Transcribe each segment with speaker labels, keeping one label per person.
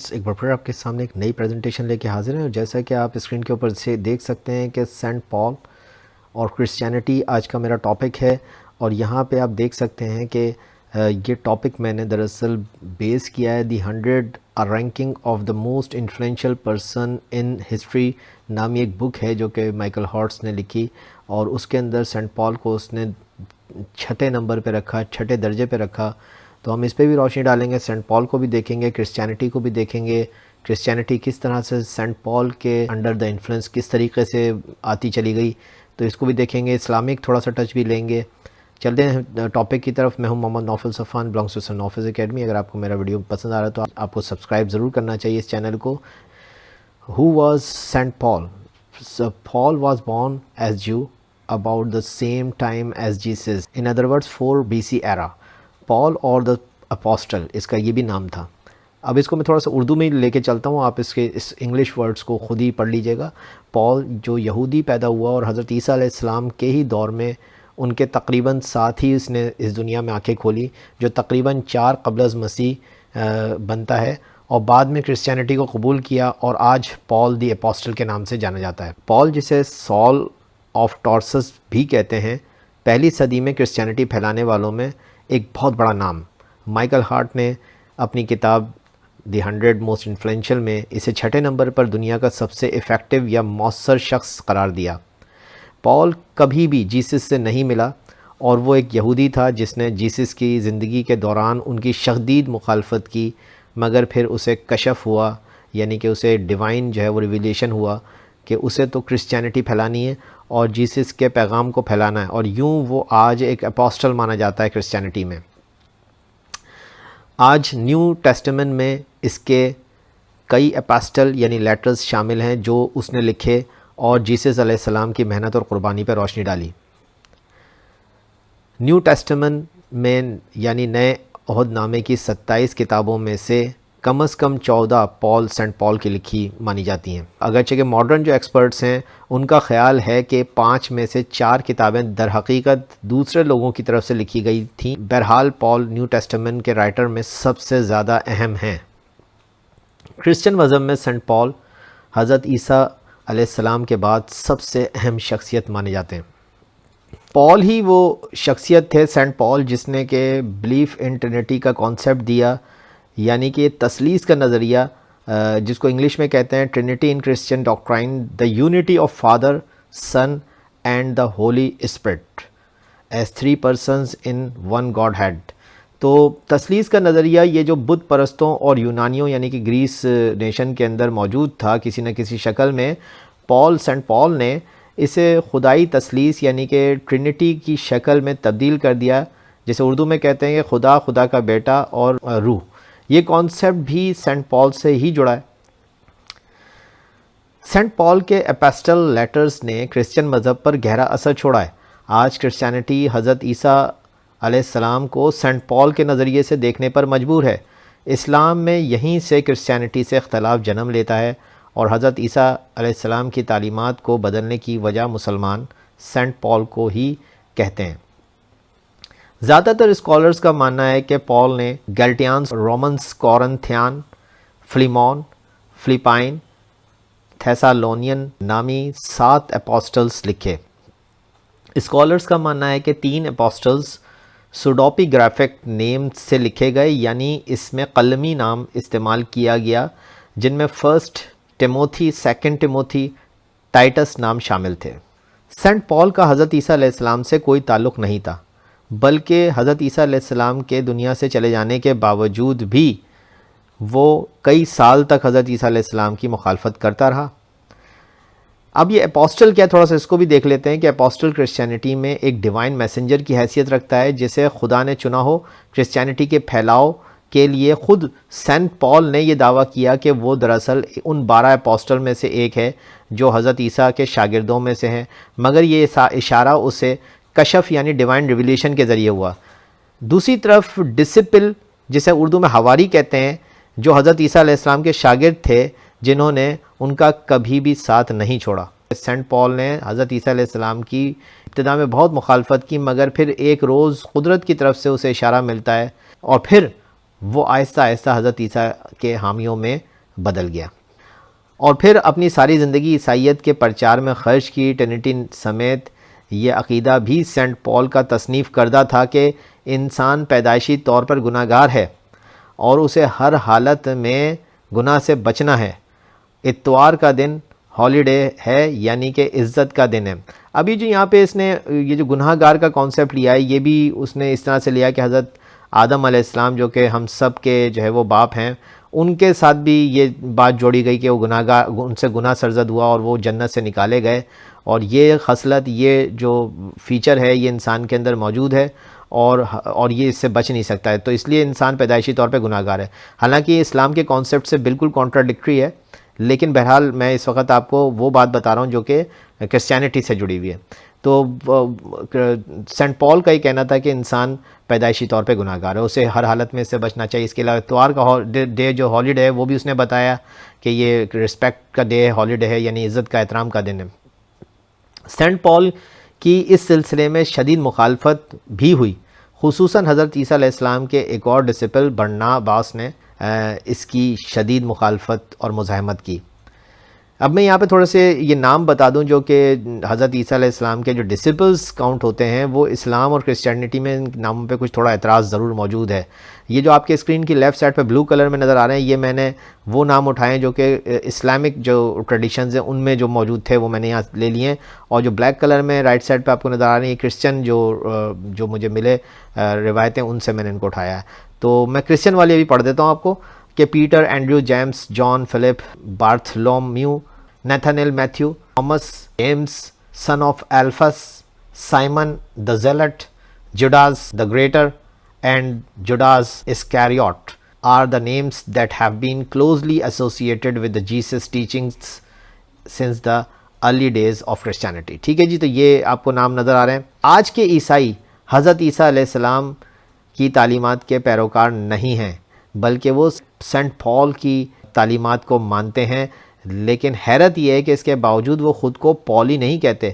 Speaker 1: Friends, ایک بار پھر آپ کے سامنے ایک نئی پریزنٹیشن لے کے حاضر ہیں، اور جیسا کہ آپ اسکرین کے اوپر سے دیکھ سکتے ہیں کہ سینٹ پال اور کرسچینٹی آج کا میرا ٹاپک ہے۔ اور یہاں پہ آپ دیکھ سکتے ہیں کہ یہ ٹاپک میں نے دراصل بیس کیا ہے دی 100 ranking of the most influential person in history نامی ایک بک ہے جو کہ مائیکل ہارٹس نے لکھی، اور اس کے اندر سینٹ پال کو اس نے 6 نمبر پہ رکھا، 6 درجے پہ رکھا۔ تو ہم اس پہ بھی روشنی ڈالیں گے، سینٹ پال کو بھی دیکھیں گے، کرسچینٹی کو بھی دیکھیں گے، کرسچینٹی کس طرح سے سینٹ پال کے انڈر دا انفلوئنس کس طریقے سے آتی چلی گئی، تو اس کو بھی دیکھیں گے، اسلامک تھوڑا سا ٹچ بھی لیں گے۔ چلتے ہیں ٹاپک کی طرف۔ میں ہوں Muhammad Naufal Safwan, belongs to saint Naufal academy. اگر آپ کو میرا ویڈیو پسند آ رہا ہے تو آپ کو سبسکرائب ضرور کرنا چاہیے اس چینل کو۔ Who was Saint Paul? So Paul was born as Jew about the same time as Jesus. In other words 4 BC era. Paul or the Apostle اس کا یہ بھی نام تھا۔ اب اس کو میں تھوڑا سا اردو میں لے کے چلتا ہوں، آپ اس انگلش ورڈز کو خود ہی پڑھ لیجئے گا۔ پال جو یہودی پیدا ہوا اور حضرت عیسیٰ علیہ السلام کے ہی دور میں ان کے تقریباً ساتھ ہی اس نے اس دنیا میں آنکھیں کھولی، جو تقریباً 4 قبل از مسیح بنتا ہے، اور بعد میں کرسچینٹی کو قبول کیا، اور آج پال دی اپوسٹل کے نام سے جانا جاتا ہے۔ پال جسے سال آف ٹارسس بھی کہتے ہیں، پہلی صدی میں کرسچینٹی پھیلانے والوں میں ایک بہت بڑا نام۔ مائیکل ہارٹ نے اپنی کتاب دی 100 موسٹ انفلوئنشل میں اسے 6 نمبر پر دنیا کا سب سے ایفیکٹو یا مؤثر شخص قرار دیا۔ پال کبھی بھی جیسس سے نہیں ملا، اور وہ ایک یہودی تھا جس نے جیسس کی زندگی کے دوران ان کی شدید مخالفت کی، مگر پھر اسے کشف ہوا، یعنی کہ اسے ڈیوائن جو ہے وہ ریویلیشن ہوا کہ اسے تو کرسچینٹی پھیلانی ہے اور جیسس کے پیغام کو پھیلانا ہے، اور یوں وہ آج ایک اپوسٹل مانا جاتا ہے کرسچینٹی میں۔ آج نیو ٹیسٹمنٹ میں اس کے کئی اپاسٹل یعنی لیٹرز شامل ہیں جو اس نے لکھے اور جیسس علیہ السلام کی محنت اور قربانی پر روشنی ڈالی۔ نیو ٹیسٹمنٹ میں یعنی نئے عہد نامے کی 27 کتابوں میں سے کم از کم 14 سینٹ پال کی لکھی مانی جاتی ہیں، اگرچہ کہ ماڈرن جو ایکسپرٹس ہیں ان کا خیال ہے کہ 5 میں سے 4 کتابیں در حقیقت دوسرے لوگوں کی طرف سے لکھی گئی تھیں۔ بہرحال پال نیو ٹیسٹمنٹ کے رائٹر میں سب سے زیادہ اہم ہیں۔ کرسچن مذہب میں سینٹ پال حضرت عیسیٰ علیہ السلام کے بعد سب سے اہم شخصیت مانے جاتے ہیں۔ پال ہی وہ شخصیت تھے، سینٹ پال، جس نے کہ بلیف ان ٹرینٹی کا کانسیپٹ دیا، یعنی کہ تثلیث کا نظریہ، جس کو انگلش میں کہتے ہیں Trinity in Christian doctrine, the unity of father, son and the holy spirit as 3 persons in one Godhead. تو تثلیث کا نظریہ یہ جو بت پرستوں اور یونانیوں یعنی کہ گریس نیشن کے اندر موجود تھا کسی نہ کسی شکل میں، سینٹ پال نے اسے خدائی تثلیث یعنی کہ ٹرینٹی کی شکل میں تبدیل کر دیا، جسے اردو میں کہتے ہیں کہ خدا، خدا کا بیٹا اور روح۔ یہ کانسیپٹ بھی سینٹ پال سے ہی جڑا ہے۔ سینٹ پال کے اپاسٹل لیٹرز نے کرسچن مذہب پر گہرا اثر چھوڑا ہے۔ آج کرسچینٹی حضرت عیسیٰ علیہ السلام کو سینٹ پال کے نظریے سے دیکھنے پر مجبور ہے۔ اسلام میں یہیں سے کرسچینٹی سے اختلاف جنم لیتا ہے، اور حضرت عیسیٰ علیہ السلام کی تعلیمات کو بدلنے کی وجہ مسلمان سینٹ پال کو ہی کہتے ہیں۔ زیادہ تر اسکالرز کا ماننا ہے کہ پال نے گیلٹیانس، رومنس، کورنتھیان، فلیمون، فلیپائن، تھیسالونین نامی 7 اپوسٹلز لکھے۔ اسکالرز کا ماننا ہے کہ 3 اپوسٹلز سوڈوپی گرافک نیم سے لکھے گئے، یعنی اس میں قلمی نام استعمال کیا گیا، جن میں 1 ٹیموتھی، 2 ٹیموتھی، ٹائٹس نام شامل تھے۔ سینٹ پال کا حضرت عیسیٰ علیہ السلام سے کوئی تعلق نہیں تھا، بلکہ حضرت عیسیٰ علیہ السلام کے دنیا سے چلے جانے کے باوجود بھی وہ کئی سال تک حضرت عیسیٰ علیہ السلام کی مخالفت کرتا رہا۔ اب یہ اپوسٹل کیا، تھوڑا سا اس کو بھی دیکھ لیتے ہیں کہ اپوسٹل کرسچینٹی میں ایک ڈیوائن میسنجر کی حیثیت رکھتا ہے جسے خدا نے چنا ہو۔ کرسچینٹی کے پھیلاؤ کے لیے خود سینٹ پال نے یہ دعویٰ کیا کہ وہ دراصل ان 12 اپوسٹل میں سے ایک ہے جو حضرت عیسیٰ کے شاگردوں میں سے ہیں، مگر یہ اشارہ اسے کشف یعنی ڈیوائن ریویلیشن کے ذریعے ہوا۔ دوسری طرف ڈسپل، جسے اردو میں حواری کہتے ہیں، جو حضرت عیسیٰ علیہ السلام کے شاگرد تھے جنہوں نے ان کا کبھی بھی ساتھ نہیں چھوڑا۔ سینٹ پال نے حضرت عیسیٰ علیہ السلام کی ابتدا میں بہت مخالفت کی، مگر پھر ایک روز قدرت کی طرف سے اسے اشارہ ملتا ہے، اور پھر وہ آہستہ آہستہ حضرت عیسیٰ کے حامیوں میں بدل گیا، اور پھر اپنی ساری زندگی عیسائیت کے پرچار میں خرچ کی۔ ٹرینٹی سمیت یہ عقیدہ بھی سینٹ پال کا تصنیف کردہ تھا کہ انسان پیدائشی طور پر گناہ گار ہے اور اسے ہر حالت میں گناہ سے بچنا ہے۔ اتوار کا دن ہالیڈے ہے، یعنی کہ عزت کا دن ہے۔ ابھی جو یہاں پہ اس نے یہ جو گناہ گار کا کانسیپٹ لیا ہے، یہ بھی اس نے اس طرح سے لیا کہ حضرت آدم علیہ السلام جو کہ ہم سب کے جو ہے وہ باپ ہیں، ان کے ساتھ بھی یہ بات جوڑی گئی کہ وہ گناہ گار، ان سے گناہ سرزد ہوا اور وہ جنت سے نکالے گئے، اور یہ خصلت، یہ جو فیچر ہے یہ انسان کے اندر موجود ہے، اور یہ اس سے بچ نہیں سکتا ہے، تو اس لیے انسان پیدائشی طور پہ گناہ گار ہے۔ حالانکہ یہ اسلام کے کانسیپٹ سے بالکل کانٹراڈکٹری ہے، لیکن بہرحال میں اس وقت آپ کو وہ بات بتا رہا ہوں جو کہ کرسچینٹی سے جڑی ہوئی ہے۔ تو سینٹ پال کا یہ کہنا تھا کہ انسان پیدائشی طور پہ گناہ گار ہے، اسے ہر حالت میں اس سے بچنا چاہیے۔ اس کے علاوہ اتوار کا ڈے جو ہالیڈے ہے وہ بھی اس نے بتایا کہ یہ رسپیکٹ کا ڈے ہے، ہالیڈے ہے، یعنی عزت کا احترام کا دن ہے۔ سینٹ پال کی اس سلسلے میں شدید مخالفت بھی ہوئی، خصوصاً حضرت عیسیٰ علیہ السلام کے ایک اور ڈسپل برناباس نے اس کی شدید مخالفت اور مزاحمت کی۔ اب میں یہاں پہ تھوڑے سے یہ نام بتا دوں جو کہ حضرت عیسیٰ علیہ السلام کے جو ڈسپلز کاؤنٹ ہوتے ہیں، وہ اسلام اور کرسچینٹی میں ان ناموں پہ کچھ تھوڑا اعتراض ضرور موجود ہے۔ یہ جو آپ کے اسکرین کی لیفٹ سائڈ پہ بلو کلر میں نظر آ رہے ہیں، یہ میں نے وہ نام اٹھائے ہیں جو کہ اسلامک جو ٹریڈیشنز ہیں ان میں جو موجود تھے وہ میں نے یہاں لے لیے ہیں، اور جو بلیک کلر میں رائٹ سائڈ پہ آپ کو نظر آ رہے ہیں کرسچن جو مجھے ملے روایتیں، ان سے میں نے ان کو اٹھایا ہے۔ تو میں کرسچن والے بھی پڑھ دیتا ہوں آپ کو کہ Peter, Andrew, James, John, Philip, Bartholomew, Nathaniel, Matthew, Thomas, James son of Alphaeus, Simon the zealot, Judas the greater, and Judas Iscariot are the names that have been closely associated with the Jesus teachings since the early days of Christianity۔ ٹھیک ہے جی، تو یہ آپ کو نام نظر آ رہے ہیں۔ آج کے عیسائی حضرت عیسیٰ علیہ السلام کی تعلیمات کے پیروکار نہیں ہیں، بلکہ وہ سینٹ پال کی تعلیمات کو مانتے ہیں، لیکن حیرت یہ ہے کہ اس کے باوجود وہ خود کو پال ہی نہیں کہتے،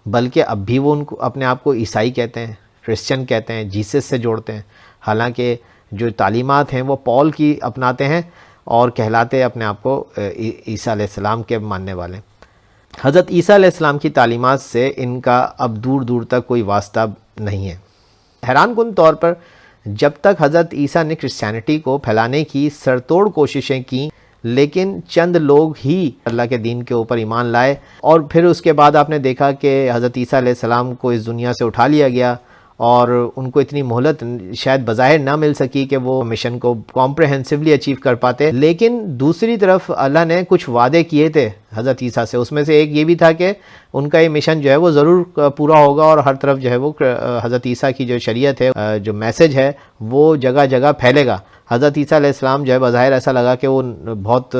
Speaker 1: بلکہ اب بھی وہ ان کو اپنے آپ کو عیسائی کہتے ہیں، کرسچن کہتے ہیں، جیسس سے جوڑتے ہیں، حالانکہ جو تعلیمات ہیں وہ پال کی اپناتے ہیں اور کہلاتے اپنے آپ کو عیسیٰ علیہ السلام کے ماننے والے۔ حضرت عیسیٰ علیہ السلام کی تعلیمات سے ان کا اب دور دور تک کوئی واسطہ نہیں ہے۔ حیران کن طور پر جب تک حضرت عیسیٰ نے کرسچینٹی کو پھیلانے کی سرتوڑ کوششیں کیں، لیکن چند لوگ ہی اللہ کے دین کے اوپر ایمان لائے، اور پھر اس کے بعد آپ نے دیکھا کہ حضرت عیسیٰ علیہ السلام کو اس دنیا سے اٹھا لیا گیا، اور ان کو اتنی مہلت شاید بظاہر نہ مل سکی کہ وہ مشن کو کمپریہنسولی اچیو کر پاتے، لیکن دوسری طرف اللہ نے کچھ وعدے کیے تھے حضرت عیسیٰ سے۔ اس میں سے ایک یہ بھی تھا کہ ان کا یہ مشن جو ہے وہ ضرور پورا ہوگا، اور ہر طرف جو ہے وہ حضرت عیسیٰ کی جو شریعت ہے، جو میسج ہے، وہ جگہ جگہ پھیلے گا۔ حضرت عیسیٰ علیہ السلام جو ہے بظاہر ایسا لگا کہ وہ بہت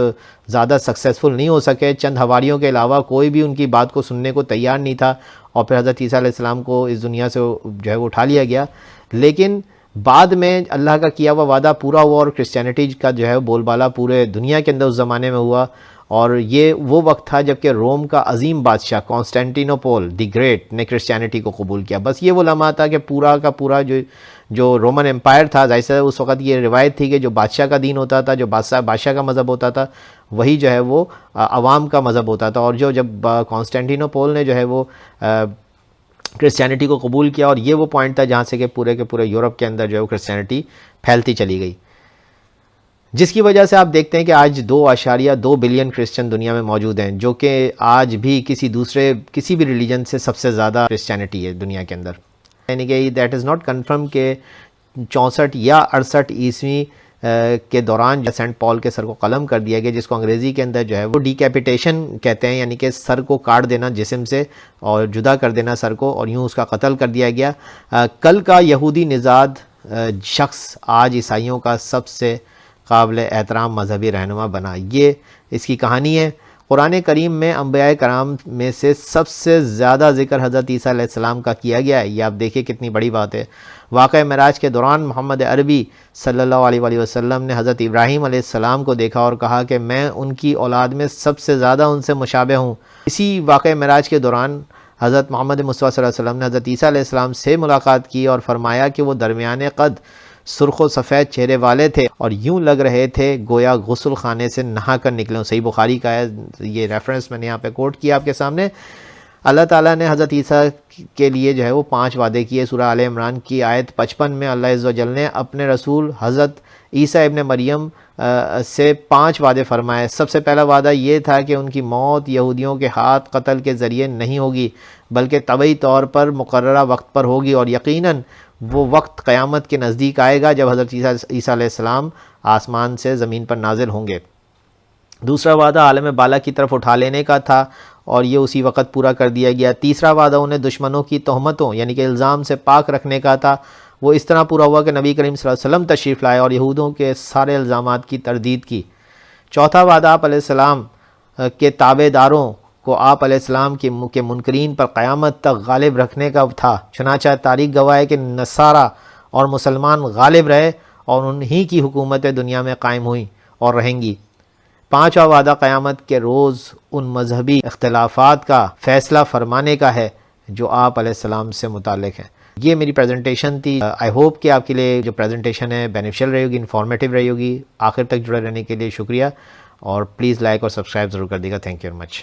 Speaker 1: زیادہ سکسیسفل نہیں ہو سکے، چند حواریوں کے علاوہ کوئی بھی ان کی بات کو سننے کو تیار نہیں تھا، اور پھر حضرت عیسیٰ علیہ السلام کو اس دنیا سے جو ہے وہ اٹھا لیا گیا۔ لیکن بعد میں اللہ کا کیا ہوا وعدہ پورا ہوا، اور کرسچینٹی کا جو ہے بول بالا پورے دنیا کے اندر اس زمانے میں ہوا، اور یہ وہ وقت تھا جب کہ روم کا عظیم بادشاہ کانسٹینٹینوپول دی گریٹ نے کرسچینٹی کو قبول کیا۔ بس یہ وہ لمحہ تھا کہ پورا کا پورا جو رومن امپائر تھا، ظاہر سے اس وقت یہ روایت تھی کہ جو بادشاہ کا دین ہوتا تھا، جو بادشاہ کا مذہب ہوتا تھا، وہی جو ہے وہ عوام کا مذہب ہوتا تھا، اور جب کانسٹینٹینوپول نے جو ہے وہ کرسچینٹی کو قبول کیا، اور یہ وہ پوائنٹ تھا جہاں سے کہ پورے کے پورے یورپ کے اندر جو ہے وہ کرسچینٹی پھیلتی چلی گئی، جس کی وجہ سے آپ دیکھتے ہیں کہ آج 2.2 بلین کرسچن دنیا میں موجود ہیں، جو کہ آج بھی کسی بھی ریلیجن سے سب سے زیادہ کرسچینٹی ہے دنیا کے اندر۔ یعنی کہ دیٹ از ناٹ کنفرم کہ 64 یا 68 عیسوی کے دوران جو سینٹ پال کے سر کو قلم کر دیا گیا، جس کو انگریزی کے اندر جو ہے وہ ڈیکیپیٹیشن کہتے ہیں، یعنی کہ سر کو کاٹ دینا جسم سے اور جدا کر دینا سر کو، اور یوں اس کا قتل کر دیا گیا۔ کل کا یہودی نژاد شخص آج عیسائیوں کا سب سے قابل احترام مذہبی رہنما بنا۔ یہ اس کی کہانی ہے۔ قرآن کریم میں انبیاء کرام میں سے سب سے زیادہ ذکر حضرت عیسیٰ علیہ السلام کا کیا گیا ہے، یہ آپ دیکھیں کتنی بڑی بات ہے۔ واقعہ معراج کے دوران محمد عربی صلی اللہ علیہ وآلہ وسلم نے حضرت ابراہیم علیہ السلام کو دیکھا اور کہا کہ میں ان کی اولاد میں سب سے زیادہ ان سے مشابہ ہوں۔ اسی واقعہ معراج کے دوران حضرت محمد مصطفیٰ صلی اللہ علیہ وسلم نے حضرت عیسیٰ علیہ السلام سے ملاقات کی اور فرمایا کہ وہ درمیان قد سرخ و سفید چہرے والے تھے اور یوں لگ رہے تھے گویا غسل خانے سے نہا کر نکلے ہوں. صحیح بخاری کا ہے یہ ریفرنس، میں نے یہاں پہ کوٹ کیا آپ کے سامنے. اللہ تعالیٰ نے حضرت عیسیٰ کے لیے جو ہے وہ 5 وعدے کیے. سورہ آل عمران کی آیت 55 میں اللہ عز و جل نے اپنے رسول حضرت عیسیٰ ابن مریم سے 5 وعدے فرمائے. سب سے پہلا وعدہ یہ تھا کہ ان کی موت یہودیوں کے ہاتھ قتل کے ذریعے نہیں ہوگی بلکہ طبعی طور پر مقررہ وقت پر ہوگی، اور یقیناً وہ وقت قیامت کے نزدیک آئے گا جب حضرت عیسیٰ علیہ السلام آسمان سے زمین پر نازل ہوں گے. دوسرا وعدہ عالم بالا کی طرف اٹھا لینے کا تھا اور یہ اسی وقت پورا کر دیا گیا. تیسرا وعدہ انہیں دشمنوں کی تہمتوں یعنی کہ الزام سے پاک رکھنے کا تھا. وہ اس طرح پورا ہوا کہ نبی کریم صلی اللہ علیہ وسلم تشریف لائے اور یہودوں کے سارے الزامات کی تردید کی. چوتھا وعدہ آپ علیہ السلام کے تابع داروں کو آپ علیہ السلام کے منکرین پر قیامت تک غالب رکھنے کا تھا. چنانچہ تاریخ گواہ ہے کہ نصارہ اور مسلمان غالب رہے اور انہی کی حکومتیں دنیا میں قائم ہوئیں اور رہیں گی. پانچواں وعدہ قیامت کے روز ان مذہبی اختلافات کا فیصلہ فرمانے کا ہے جو آپ علیہ السلام سے متعلق ہیں. یہ میری پریزنٹیشن تھی. آئی ہوپ کہ آپ کے لیے جو پریزنٹیشن ہے بینیفیشل رہے گی، انفارمیٹیو رہے گی. آخر تک جڑے رہنے کے لیے شکریہ، اور پلیز لائک اور سبسکرائب ضرور کر دیے گا. Thank you very much.